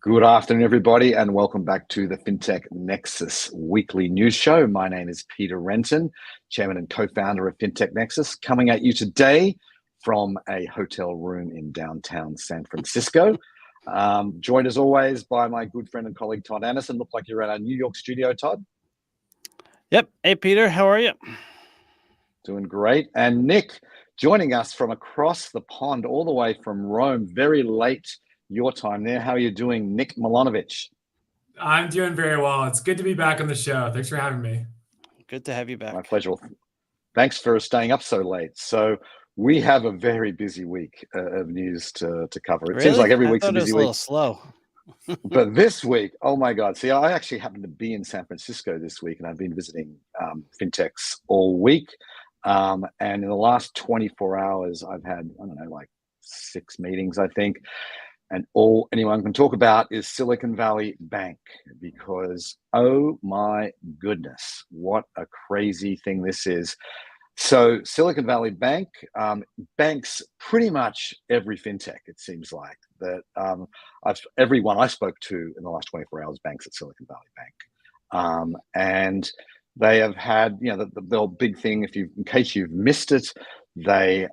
Good afternoon, everybody, and welcome back to the Fintech Nexus weekly news show. My name is Peter Renton, chairman and co-founder of Fintech Nexus, coming at you today from a hotel room in downtown San Francisco. Joined as always by my good friend and colleague, Todd Anderson. Look like you're at our New York studio, Todd. Yep. Hey, Peter, how are you? Doing great. And Nick, joining us from across the pond, all the way from Rome, very late your time there. How are you doing, Nick Milanovic? I'm doing very well. It's good to be back on the show. Thanks for having me. Good to have you back. My pleasure. Thanks for staying up so late. So we have a very busy week of news to cover. It seems like every week's a busy week. A little slow. But this week, oh my God. See, I actually happen to be in San Francisco this week, and I've been visiting fintechs all week. And in the last 24 hours, I've had, I don't know, like 6 meetings, I think. And all anyone can talk about is Silicon Valley Bank, because, oh my goodness, what a crazy thing this is. So Silicon Valley Bank banks pretty much every fintech, it seems like. That everyone I spoke to in the last 24 hours banks at Silicon Valley Bank. And they have had, the big thing, in case you've missed it, they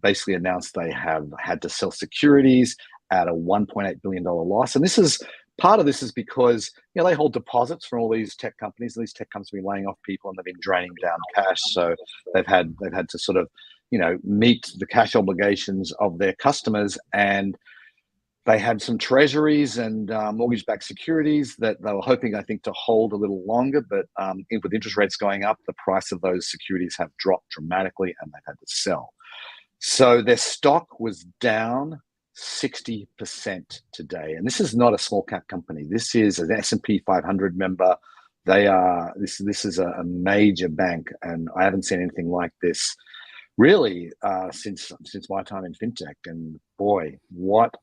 basically announced they have had to sell securities at a $1.8 billion loss. And part of this is because, they hold deposits from all these tech companies. These tech companies have been laying off people and they've been draining down cash. So they've had to sort of, meet the cash obligations of their customers. And they had some treasuries and mortgage-backed securities that they were hoping, I think, to hold a little longer. But with interest rates going up, the price of those securities have dropped dramatically and they've had to sell. So their stock was down 60% today. And this is not a small cap company. This is an S&P 500 member. This is a major bank. And I haven't seen anything like this really since my time in fintech. And boy, what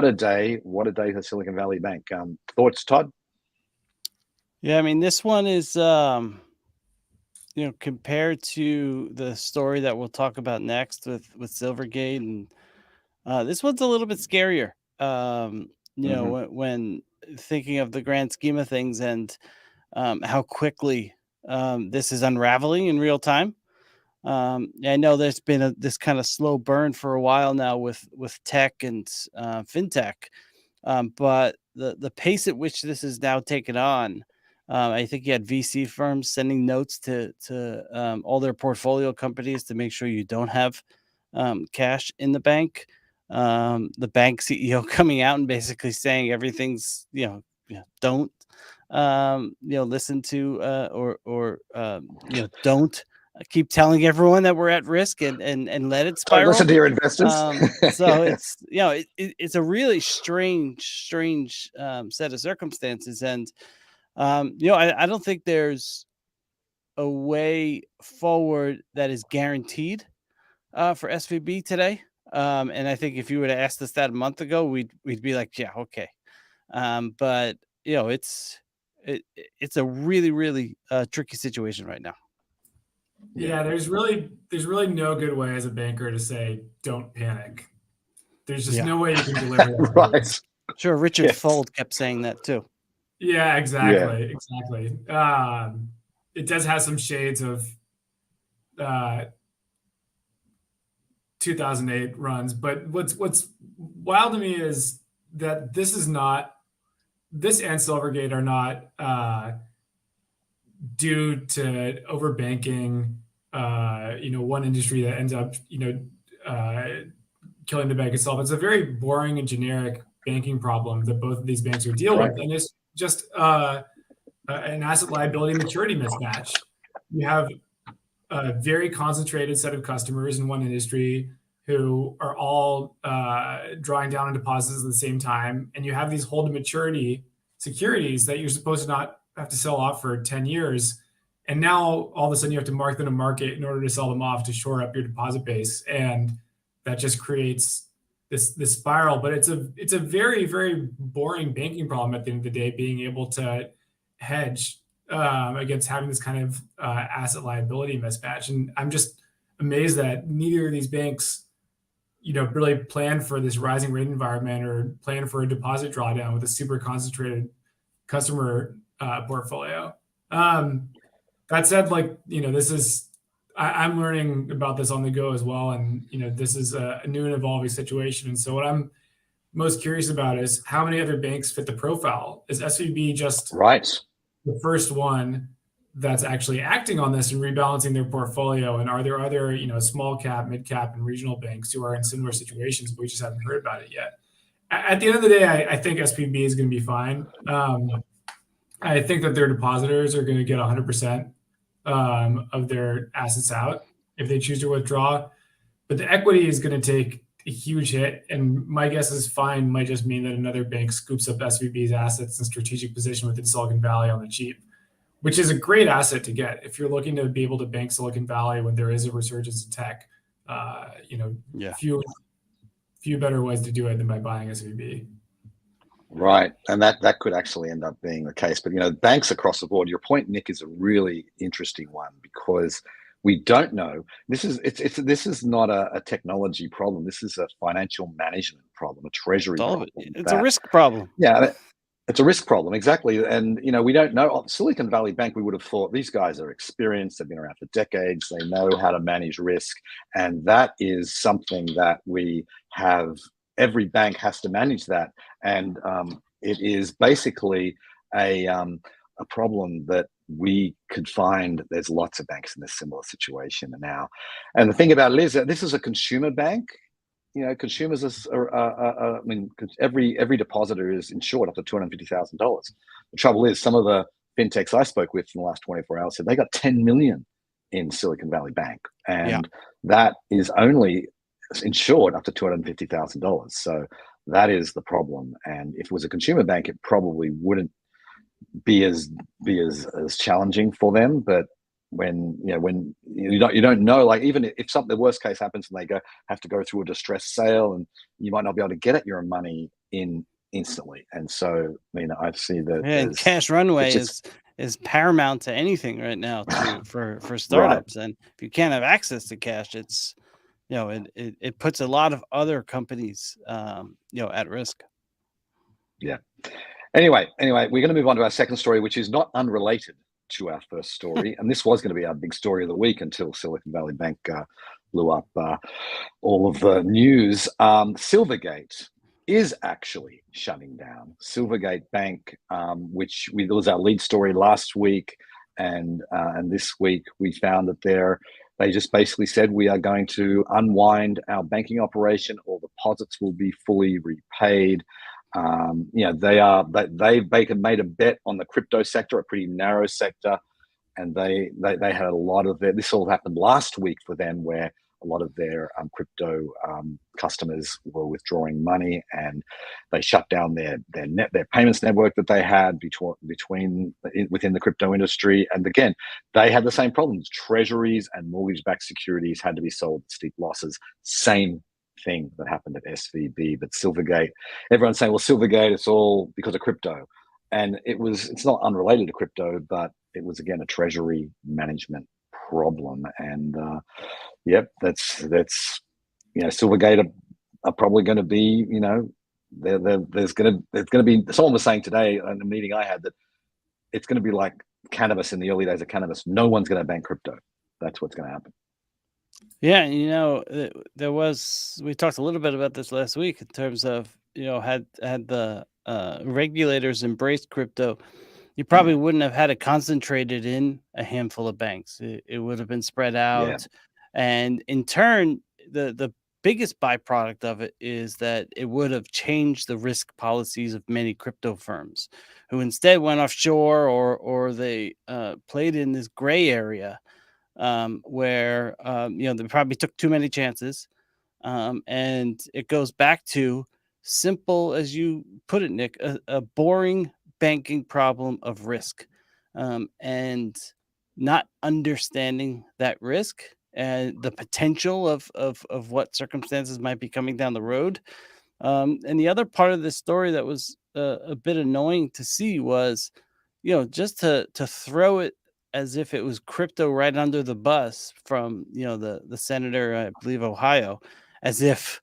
a day for Silicon Valley Bank. Thoughts, Todd? Yeah, I mean, this one is, compared to the story that we'll talk about next with Silvergate, and this one's a little bit scarier, when thinking of the grand scheme of things and how quickly this is unraveling in real time. I know there's been this kind of slow burn for a while now with tech and fintech, but the pace at which this is now taken on, I think you had VC firms sending notes to all their portfolio companies to make sure you don't have cash in the bank. The bank CEO coming out and basically saying everything's, don't, listen to, or don't keep telling everyone that we're at risk and let it spiral. Listen to your investors. So it's, it's a really strange set of circumstances. And, I don't think there's a way forward that is guaranteed for SVB today. And I think if you would have asked us that a month ago, we'd be like, yeah, okay. But it's a really, really tricky situation right now. Yeah, there's really no good way as a banker to say don't panic. There's just no way you can deliver that. Right. Sure, Richard Fold kept saying that too. Yeah, exactly. It does have some shades of 2008 runs, but what's wild to me is that this and Silvergate are not due to overbanking, one industry that ends up, killing the bank itself. It's a very boring and generic banking problem that both of these banks are dealing with, and it's just an asset liability maturity mismatch. You have a very concentrated set of customers in one industry who are all drawing down on deposits at the same time, and you have these hold to maturity securities that you're supposed to not have to sell off for 10 years. And now all of a sudden you have to mark them to market in order to sell them off to shore up your deposit base. And that just creates this spiral. But it's a very, very boring banking problem at the end of the day, being able to hedge against having this kind of asset liability mismatch. And I'm just amazed that neither of these banks, really plan for this rising rate environment or plan for a deposit drawdown with a super concentrated customer portfolio. That said, this is, I'm learning about this on the go as well. And, this is a new and evolving situation. And so what I'm most curious about is how many other banks fit the profile? Is SVB just the first one that's actually acting on this and rebalancing their portfolio? And are there other, small cap, mid cap, and regional banks who are in similar situations, but we just haven't heard about it yet? At the end of the day, I think SVB is going to be fine. I think that their depositors are going to get 100% of their assets out if they choose to withdraw. But the equity is going to take a huge hit. And my guess is fine might just mean that another bank scoops up SVB's assets and strategic position within Silicon Valley on the cheap, which is a great asset to get if you're looking to be able to bank Silicon Valley when there is a resurgence in tech. Few better ways to do it than by buying SVB. Right, and that could actually end up being the case. But banks across the board. Your point, Nick, is a really interesting one because we don't know. This is not a technology problem. This is a financial management problem, a treasury problem. It's a risk problem. Yeah, it's a risk problem, exactly. And we don't know. Silicon Valley Bank, we would have thought these guys are experienced. They've been around for decades. They know how to manage risk, and that is something that we have. Every bank has to manage that, and it is basically a problem that we could find. There's lots of banks in a similar situation now, and the thing about it is that this is a consumer bank. Consumers are every depositor is insured up to $250,000. The trouble is, some of the fintechs I spoke with in the last 24 hours said they got 10 million in Silicon Valley Bank, and that is only insured up to $250,000. So that is the problem. And if it was a consumer bank, it probably wouldn't be as challenging for them. But when you don't know, like even if the worst case happens and they have to go through a distressed sale, and you might not be able to get at your money instantly. And so I see that cash runway is paramount to anything right now for startups. Right. And if you can't have access to cash, it's it puts a lot of other companies, at risk. Yeah. Anyway, we're going to move on to our second story, which is not unrelated to our first story. And this was going to be our big story of the week until Silicon Valley Bank blew up all of the news. Silvergate is actually shutting down. Silvergate Bank, which was our lead story last week. And this week we found that they just basically said, we are going to unwind our banking operation. All deposits will be fully repaid. They've made a bet on the crypto sector, a pretty narrow sector, and they had a lot of this all happened last week for them, where a lot of their crypto customers were withdrawing money, and they shut down their payments network that they had within the crypto industry. And again, they had the same problems. Treasuries and mortgage-backed securities had to be sold at steep losses. Same thing that happened at SVB, but Silvergate, everyone's saying, well, Silvergate, it's all because of crypto. And it's not unrelated to crypto, but it was, again, a treasury management problem. And that's Silvergate are probably going to be, there's going to be, someone was saying today in a meeting I had that it's going to be like cannabis in the early days of cannabis. No one's going to bank crypto. That's what's going to happen. Yeah, we talked a little bit about this last week in terms of, had the regulators embraced crypto, you probably wouldn't have had it concentrated in a handful of banks. It would have been spread out. Yeah. And in turn, the biggest byproduct of it is that it would have changed the risk policies of many crypto firms who instead went offshore or they played in this gray area where they probably took too many chances. And it goes back to simple, as you put it, Nick, a boring banking problem of risk, and not understanding that risk and the potential of what circumstances might be coming down the road. And the other part of this story that was a bit annoying to see was, just to throw it as if it was crypto right under the bus from, the senator, I believe, Ohio, as if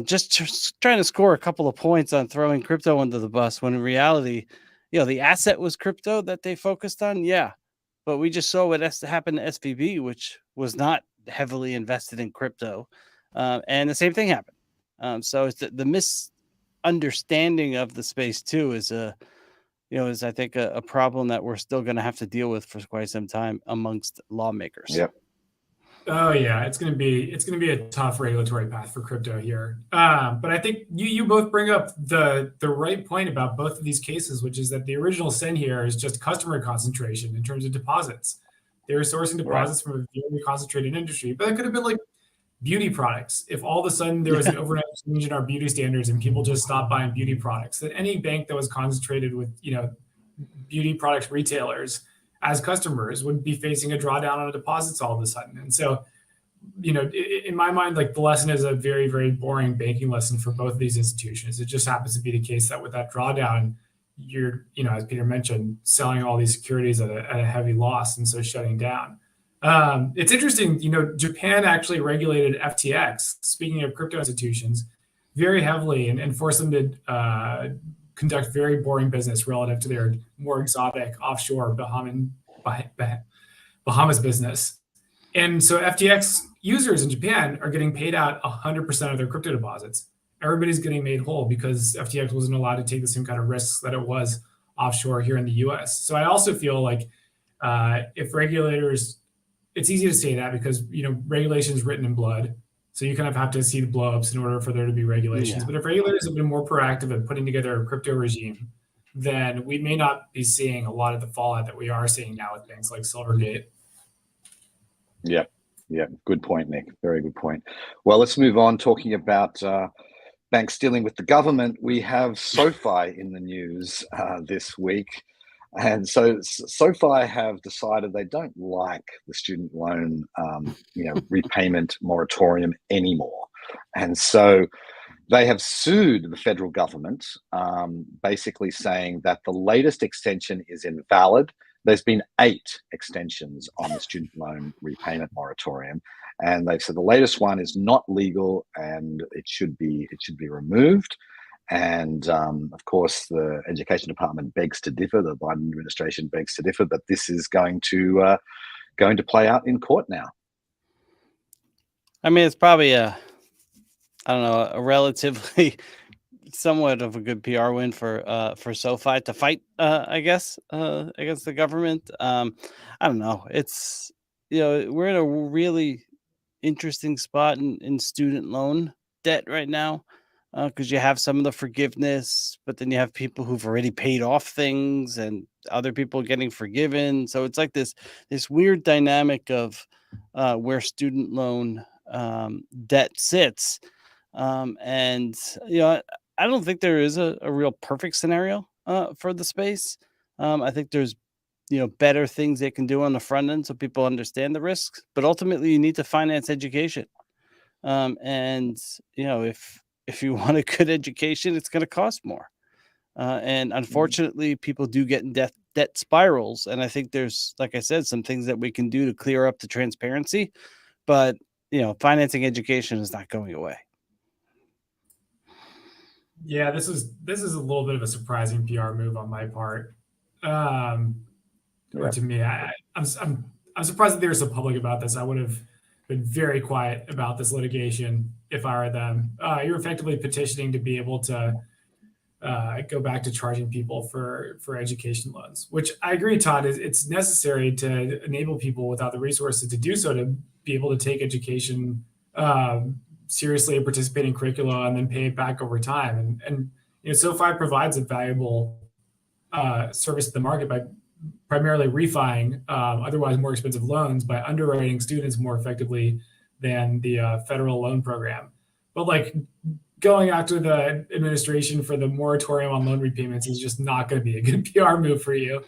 just trying to score a couple of points on throwing crypto under the bus, when in reality, the asset was crypto that they focused on. Yeah. But we just saw what happened to SVB, which was not heavily invested in crypto. And the same thing happened. So it's the misunderstanding of the space too is I think a problem that we're still going to have to deal with for quite some time amongst lawmakers. Yep. Oh yeah, it's gonna be a tough regulatory path for crypto here. But I think you both bring up the right point about both of these cases, which is that the original sin here is just customer concentration in terms of deposits. They were sourcing deposits from a very concentrated industry, but it could have been like beauty products. If all of a sudden there was an overnight change in our beauty standards and people just stopped buying beauty products, that any bank that was concentrated with beauty products retailers as customers would be facing a drawdown on deposits all of a sudden. And so, in my mind, like, the lesson is a very, very boring banking lesson for both of these institutions. It just happens to be the case that with that drawdown, you're, as Peter mentioned, selling all these securities at a heavy loss, and so shutting down. It's interesting, Japan actually regulated FTX, speaking of crypto institutions, very heavily and forced them to conduct very boring business relative to their more exotic offshore Bahamas business. And so FTX users in Japan are getting paid out 100% of their crypto deposits. Everybody's getting made whole because FTX wasn't allowed to take the same kind of risks that it was offshore here in the US. So I also feel like if regulators, it's easy to say that because, regulation is written in blood. So you kind of have to see the blowups in order for there to be regulations. Yeah. But if regulators have been more proactive at putting together a crypto regime, then we may not be seeing a lot of the fallout that we are seeing now with things like Silvergate. Yeah. Good point, Nick. Very good point. Well, let's move on talking about banks dealing with the government. We have SoFi in the news this week. And so SoFi have decided they don't like the student loan, repayment moratorium anymore. And so they have sued the federal government, basically saying that the latest extension is invalid. There's been 8 extensions on the student loan repayment moratorium. And they've said the latest one is not legal and it should be removed. And of course, the Education Department begs to differ. The Biden administration begs to differ, but this is going to play out in court now. I mean, it's probably a relatively somewhat of a good PR win for SoFi to fight, I guess, against the government. I don't know. It's we're in a really interesting spot in student loan debt right now. Because you have some of the forgiveness, but then you have people who've already paid off things and other people getting forgiven. So it's like this weird dynamic of where student loan debt sits. And, I don't think there is a real perfect scenario for the space. I think there's, better things they can do on the front end so people understand the risks. But ultimately, you need to finance education. And, if you want a good education, it's going to cost more. And unfortunately, people do get in debt spirals. And I think there's, like I said, some things that we can do to clear up the transparency. But, financing education is not going away. Yeah, this is a little bit of a surprising PR move on my part. Or to me, I'm surprised that they were so public about this. I would have been very quiet about this litigation if I were them. You're effectively petitioning to be able to go back to charging people for education loans, which I agree, Todd, it's necessary to enable people without the resources to do so to be able to take education seriously and participate in curricula and then pay it back over time. And SoFi provides a valuable service to the market by primarily refining otherwise more expensive loans by underwriting students more effectively than the federal loan program. But like going after the administration for the moratorium on loan repayments is just not going to be a good PR move for you.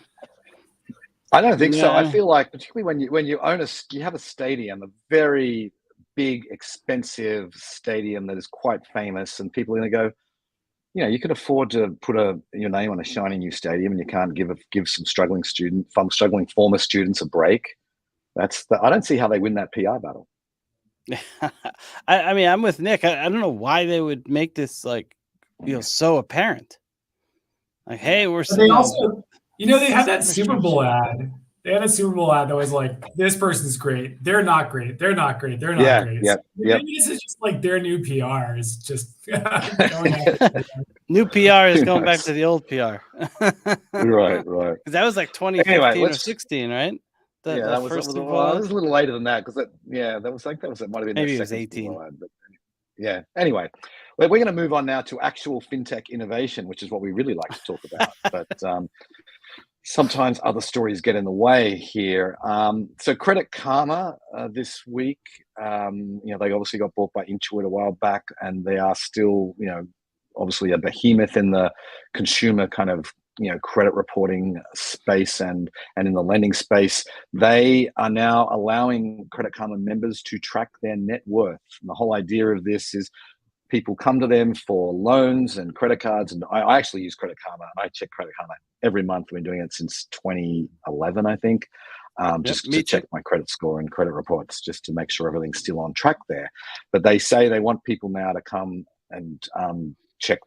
I don't think so. I feel like particularly when you own you have a stadium, a very big, expensive stadium that is quite famous, and people are going to go, you can afford to put your name on a shiny new stadium, and you can't give some struggling former students a break. I don't see how they win that PR battle. I mean, I'm with Nick. I don't know why they would make this like, so apparent. Like, hey, we're But they also, they had that Super Bowl ad. They had a Super Bowl ad that was like, this person's great. They're not great. They're not great. They're not great. Yeah. Maybe this is just like their new PR is just going after new PR is going back to the old PR. Right. Because that was like 2015 or 16, right? That was a little later than that, because that might have been maybe their it was second 18. ad, but yeah. Anyway, we're going to move on now to actual fintech innovation, which is what we really like to talk about. But sometimes other stories get in the way here. So Credit Karma this week, they obviously got bought by Intuit a while back, and they are still, obviously a behemoth in the consumer kind of credit reporting space and in the lending space. They are now allowing Credit Karma members to track their net worth. And the whole idea of this is people come to them for loans and credit cards. And I actually use Credit Karma, and I check Credit Karma every month. We've been doing it since 2011, I think, just to check my credit score and credit reports, just to make sure everything's still on track there. But they say they want people now to come and check,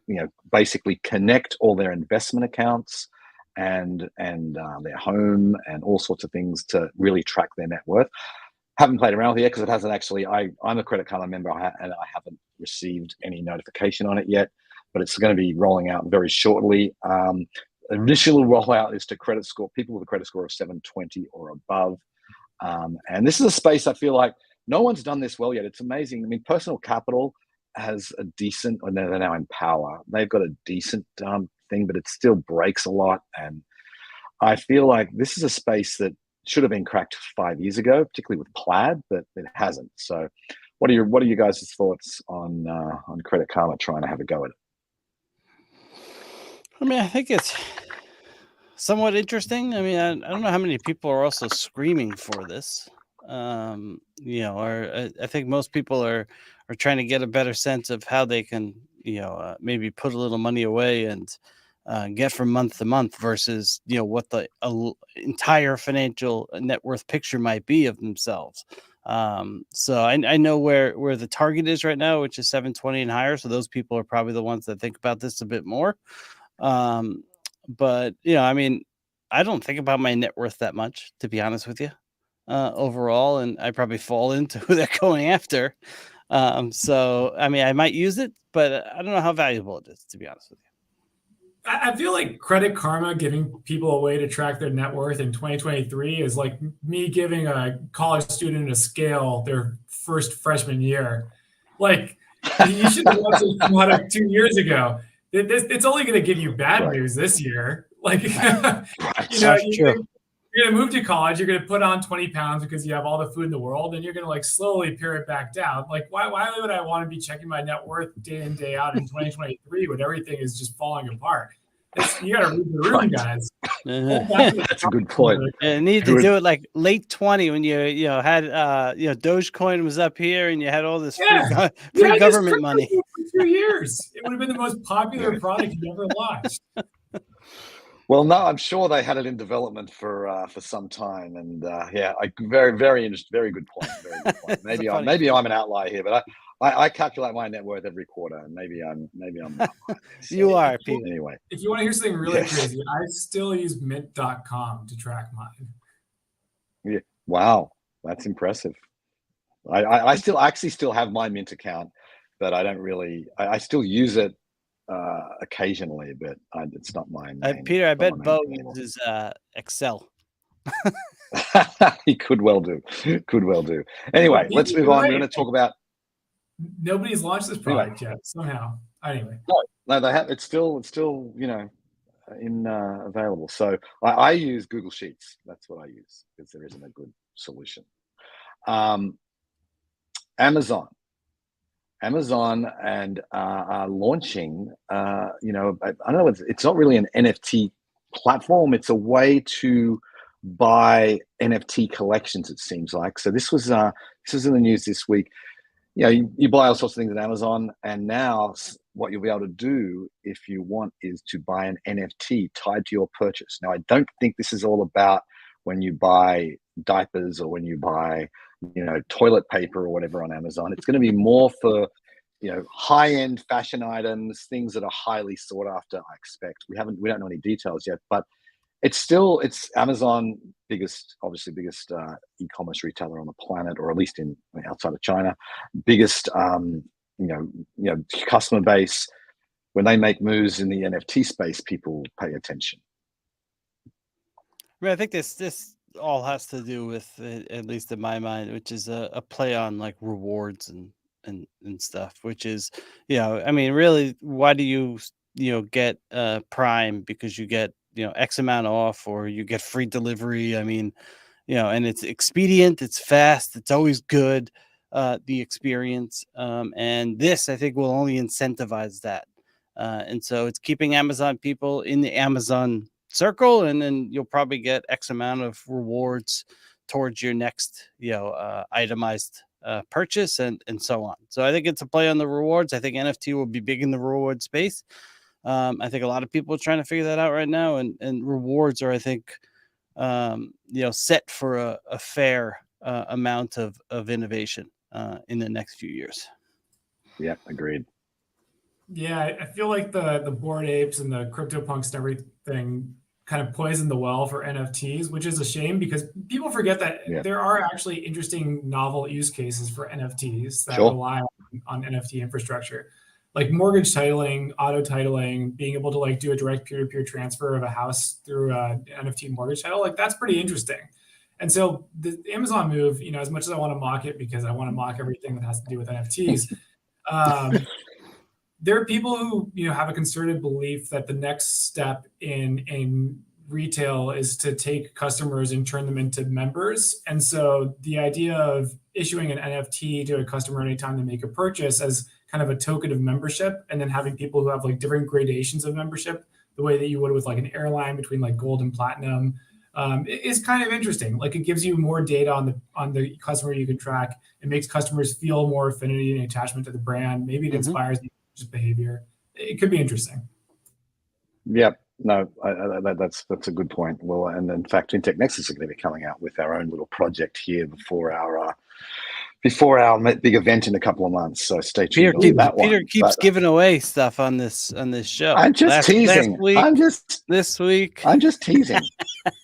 basically connect all their investment accounts and their home and all sorts of things to really track their net worth. Haven't played around with it yet, because it hasn't actually. I'm a Credit Karma member, and I haven't received any notification on it yet, but it's going to be rolling out very shortly. Initial rollout is to credit score people with a credit score of 720 or above, and this is a space I feel like no one's done this well yet. It's amazing. I mean, Personal Capital has a decent, or they're now Empower. They've got a decent thing, but it still breaks a lot, and I feel like this is a space that should have been cracked 5 years ago, particularly with Plaid, but it hasn't. So, what are you guys' thoughts on Credit Karma trying to have a go at it? I mean, I think it's somewhat interesting. I mean, I don't know how many people are also screaming for this. Or I think most people are trying to get a better sense of how they can, maybe put a little money away and get from month to month versus, what the entire financial net worth picture might be of themselves. So I know where the target is right now, which is 720 and higher. So those people are probably the ones that think about this a bit more. But I mean, I don't think about my net worth that much, to be honest with you, overall, and I probably fall into who they're going after. So I mean, I might use it, but I don't know how valuable it is, to be honest with you. I feel like Credit Karma giving people a way to track their net worth in 2023 is like me giving a college student a scale their first freshman year. Like, you should have watched this product 2 years ago. It's only going to give you bad news this year. Like, you're going to move to college, you're going to put on 20 pounds because you have all the food in the world, and you're going to like slowly pare it back down. Like, why would I want to be checking my net worth day in, day out in 2023 when everything is just falling apart? You got to read the room, guys. That's a good point. You need to do it like late 20 when you had Dogecoin was up here and you had all this free government money for 2 years. It would have been the most popular product you ever launched. Well, no, I'm sure they had it in development for some time, and very, very interesting, very good point. Very good point. Maybe I'm an outlier here, but I calculate my net worth every quarter, and maybe I'm not. So, you are, Peter. Anyway, if you want to hear something really crazy, I still use Mint.com to track mine. Yeah, wow, that's impressive. I still have my Mint account, but I don't really. I still use it occasionally, but it's not my main. Peter, I bet Bo uses Excel. He could well do. Anyway, let's move on. We're going to talk about. Nobody's launched this product yet. Somehow, anyway. No, they have. It's still in available. So I use Google Sheets. That's what I use, because there isn't a good solution. Amazon and are launching, I don't know, it's not really an NFT platform. It's a way to buy NFT collections, it seems like. So this was in the news this week. You buy all sorts of things at Amazon, and now what you'll be able to do if you want is to buy an NFT tied to your purchase. Now, I don't think this is all about when you buy diapers or when you buy toilet paper or whatever on Amazon. It's going to be more for, high-end fashion items, things that are highly sought after. I expect we don't know any details yet, but it's Amazon obviously biggest e-commerce retailer on the planet, or at least outside of China, biggest customer base. When they make moves in the NFT space, people pay attention. I mean, I think this all has to do with, at least in my mind, which is a play on like rewards and stuff, which is, I mean, really, why do you get Prime? Because you get X amount off, or you get free delivery. I mean, and it's expedient, it's fast, it's always good, the experience, and this, I think, will only incentivize that, and so it's keeping Amazon people in the Amazon circle, and then you'll probably get X amount of rewards towards your next itemized purchase, and so on. So I think it's a play on the rewards. I think NFT will be big in the reward space. I think a lot of people are trying to figure that out right now, and rewards are, I think, set for a fair amount of innovation in the next few years. Yeah, agreed. Yeah, I feel like the Bored Apes and the CryptoPunks and everything kind of poisoned the well for NFTs, which is a shame, because people forget that there are actually interesting novel use cases for NFTs that rely on NFT infrastructure, like mortgage titling, auto titling, being able to like do a direct peer-to-peer transfer of a house through an NFT mortgage title. Like, that's pretty interesting. And so the Amazon move, as much as I want to mock it, because I want to mock everything that has to do with NFTs, there are people who have a concerted belief that the next step in retail is to take customers and turn them into members. And so the idea of issuing an NFT to a customer anytime they make a purchase as kind of a token of membership, and then having people who have like different gradations of membership, the way that you would with like an airline between like gold and platinum, is kind of interesting. Like, it gives you more data on the customer you can track. It makes customers feel more affinity and attachment to the brand. Maybe it inspires behavior. It could be interesting. Yeah, no, that's a good point. Well, and in fact, Fintech Nexus is going to be coming out with our own little project here before our big event in a couple of months. So stay tuned. Peter keeps giving away stuff on this show. I'm just teasing. This week. I'm just teasing.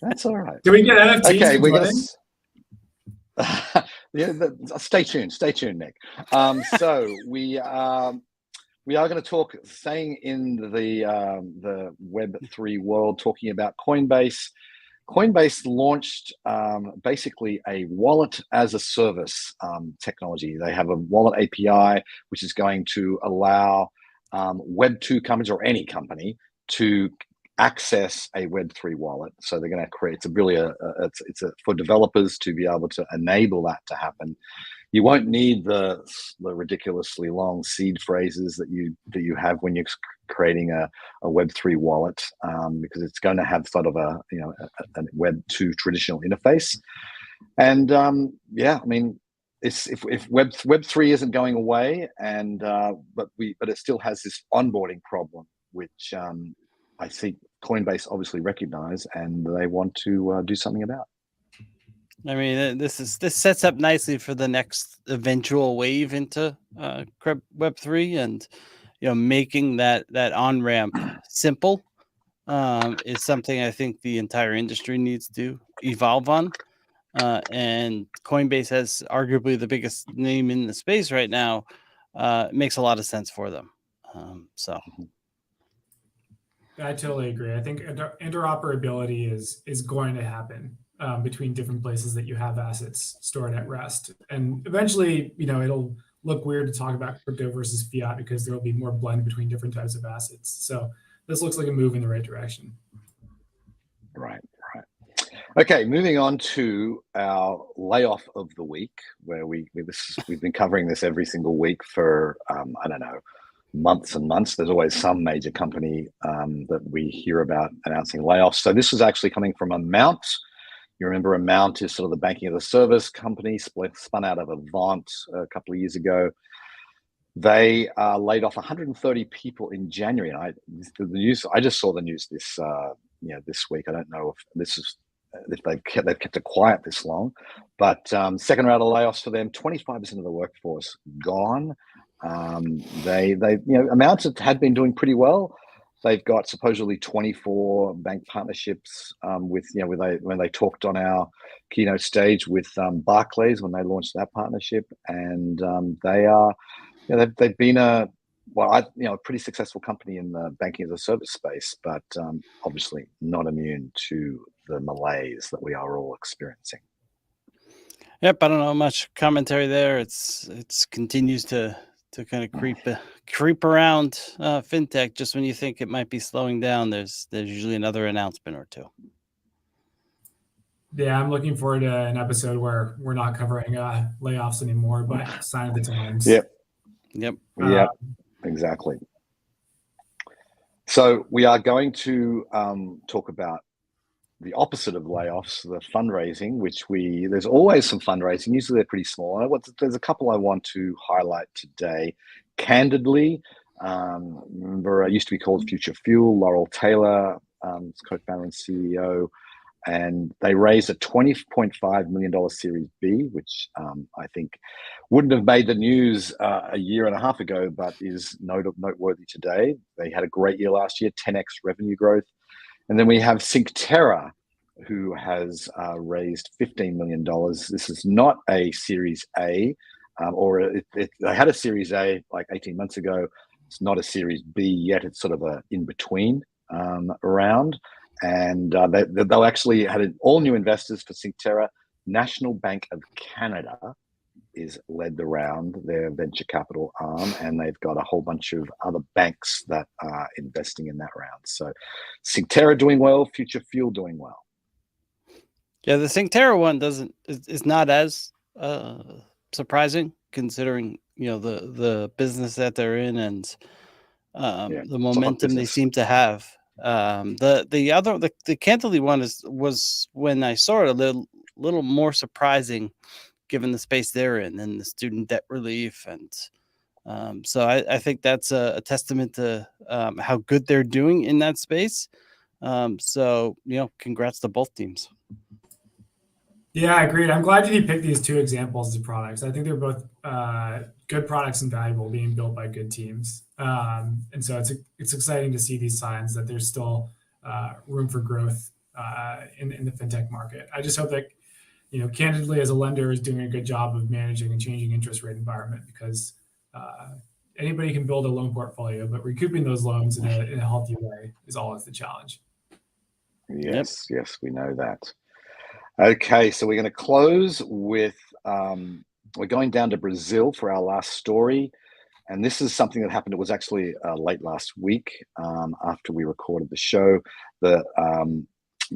That's all right. Do we get NFTs? Okay, we're gonna. Stay tuned, Nick. So we are going to talk, staying in the Web3 world, talking about Coinbase. Coinbase launched basically a wallet as a service technology. They have a wallet API, which is going to allow Web2 companies, or any company, to access a Web3 wallet. So they're going to create, it's for developers to be able to enable that to happen. You won't need the ridiculously long seed phrases that you have when you're creating a Web3 wallet, because it's going to have sort of a Web2 traditional interface. And I mean, if Web3 isn't going away, and but it still has this onboarding problem, which I think Coinbase obviously recognize, and they want to do something about. I mean, this sets up nicely for the next eventual wave into Web3, and making that on ramp simple is something I think the entire industry needs to evolve on. And Coinbase has arguably the biggest name in the space right now. It makes a lot of sense for them. So. I totally agree. I think interoperability is going to happen between different places that you have assets stored at rest. And eventually, it'll look weird to talk about crypto versus fiat, because there will be more blend between different types of assets. So this looks like a move in the right direction. Right. Okay, moving on to our layoff of the week, where we've been covering this every single week for, I don't know, months and months. There's always some major company that we hear about announcing layoffs. So this was actually coming from Amount. You remember Amount is sort of the banking as a service company, spun out of Avant a couple of years ago. They laid off 130 people in January. And I just saw the news this week. I don't know if this is if they've kept it quiet this long. But second round of layoffs for them, 25% of the workforce gone. They amounts had been doing pretty well. They've got supposedly 24 bank partnerships when they talked on our keynote stage with Barclays when they launched that partnership, and they are, they've been a pretty successful company in the banking as a service space, but obviously not immune to the malaise that we are all experiencing. Yep, I don't know much commentary there. It's continues to kind of creep around fintech. Just when you think it might be slowing down, there's usually another announcement or two. Yeah, I'm looking forward to an episode where we're not covering layoffs anymore, but sign of the times. Yep. Exactly. So we are going to talk about the opposite of layoffs, the fundraising, which there's always some fundraising. Usually they're pretty small. There's a couple I want to highlight today. Candidly, remember it used to be called Future Fuel. Laurel Taylor, co-founder and CEO, and they raised a $20.5 million Series B, which I think wouldn't have made the news a year and a half ago, but is noteworthy today. They had a great year last year, 10x revenue growth. And then we have Syncterra, who has raised $15 million. This is not a Series A, they had a Series A like 18 months ago. It's not a Series B yet. It's sort of a in-between round. And they'll actually had all new investors for Syncterra. National Bank of Canada is led the round, their venture capital arm, and they've got a whole bunch of other banks that are investing in that round. So Syncterra doing well, Future Fuel doing well. Yeah, the Syncterra one is not as surprising considering the business that they're in and the momentum they seem to have. The Candidly one was when I saw it a little more surprising given the space they're in and the student debt relief. And so I think that's a testament to how good they're doing in that space. So, congrats to both teams. Yeah, agreed. I'm glad you picked these two examples of products. I think they're both good products and valuable, being built by good teams. And so it's exciting to see these signs that there's still room for growth in the fintech market. I just hope that, Candidly as a lender is doing a good job of managing a changing interest rate environment, because anybody can build a loan portfolio, but recouping those loans in a healthy way is always the challenge. Yes, we know that. Okay, so we're going to close with, we're going down to Brazil for our last story. And this is something that happened. It was actually late last week after we recorded the show.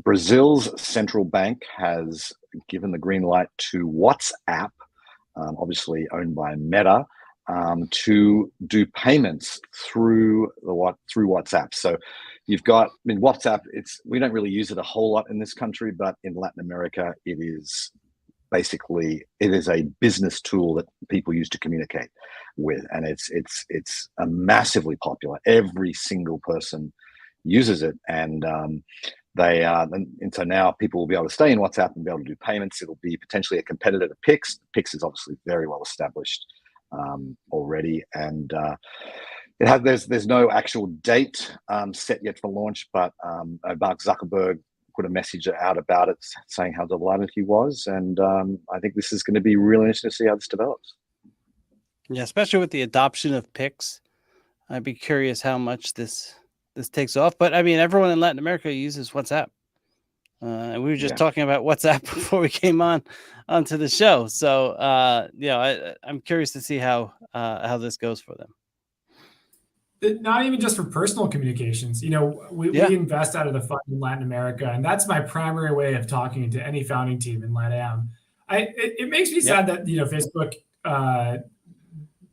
Brazil's central bank has given the green light to WhatsApp, obviously owned by Meta, to do payments through WhatsApp. So you've got, WhatsApp, we don't really use it a whole lot in this country, but in Latin America, it is a business tool that people use to communicate with, and it's a massively popular. Every single person uses it, and so now people will be able to stay in WhatsApp and be able to do payments. It'll be potentially a competitor to Pix. Pix is obviously very well established already, and there's no actual date set yet for launch, but Mark Zuckerberg put a message out about it saying how delighted he was, and I think this is going to be really interesting to see how this develops. Yeah, especially with the adoption of Pix, I'd be curious how much this takes off. But I mean, everyone in Latin America uses WhatsApp. And we were just talking about WhatsApp before we came onto the show. So I'm curious to see how this goes for them. Not even just for personal communications. We invest out of the fund in Latin America, and that's my primary way of talking to any founding team in LATAM. It makes me sad that Facebook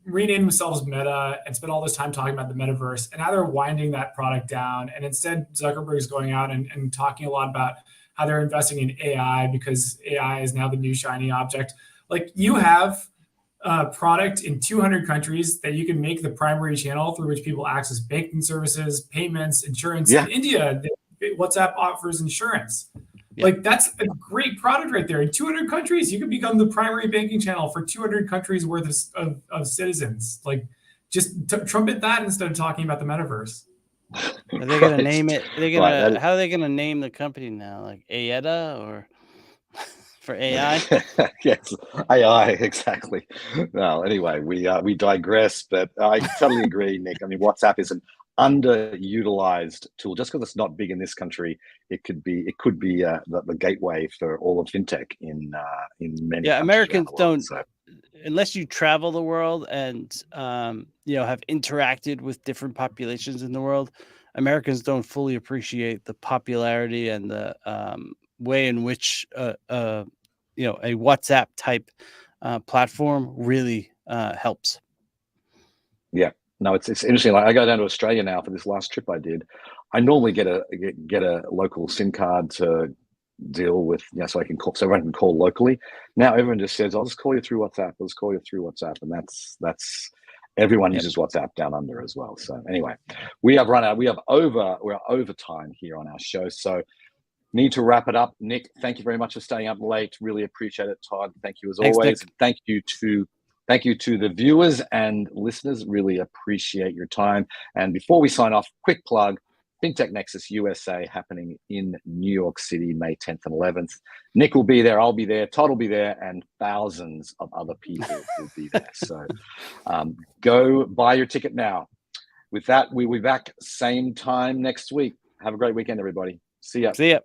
renamed themselves Meta and spent all this time talking about the metaverse, and now they're winding that product down. And instead, Zuckerberg is going out and talking a lot about how they're investing in AI because AI is now the new shiny object. Like, you have a product in 200 countries that you can make the primary channel through which people access banking services, payments, insurance. In India, WhatsApp offers insurance. Like that's a great product right there. In 200 countries, you could become the primary banking channel for 200 countries worth of citizens. Like, just trumpet that instead of talking about the metaverse. Are they going to name it? Are they going to? How are they going to name the company now? Like Ayeta or for AI? Yes, AI, exactly. Well, anyway, we digress, but I totally agree, Nick. I mean, WhatsApp is an underutilized tool. Just because it's not big in this country, it could be the gateway for all of fintech in many. Yeah, Americans don't. So. Unless you travel the world and have interacted with different populations in the world, Americans don't fully appreciate the popularity and the way in which a WhatsApp type platform really helps. Yeah, no, it's interesting. Like I go down to Australia now for this last trip I did. I normally get a local SIM card to deal with, so everyone can call locally. Now everyone just says, "I'll just call you through WhatsApp. Let's call you through WhatsApp," and that's everyone uses WhatsApp down under as well. So anyway, we're over time here on our show, so need to wrap it up. Nick, thank you very much for staying up late. Really appreciate it. Todd, thank you as always. And thank you to the viewers and listeners. Really appreciate your time. And before we sign off, quick plug. Fintech Nexus USA happening in New York City, May 10th and 11th. Nick will be there, I'll be there, Todd will be there, and thousands of other people will be there. So go buy your ticket now. With that, we'll be back same time next week. Have a great weekend, everybody. See ya. See ya.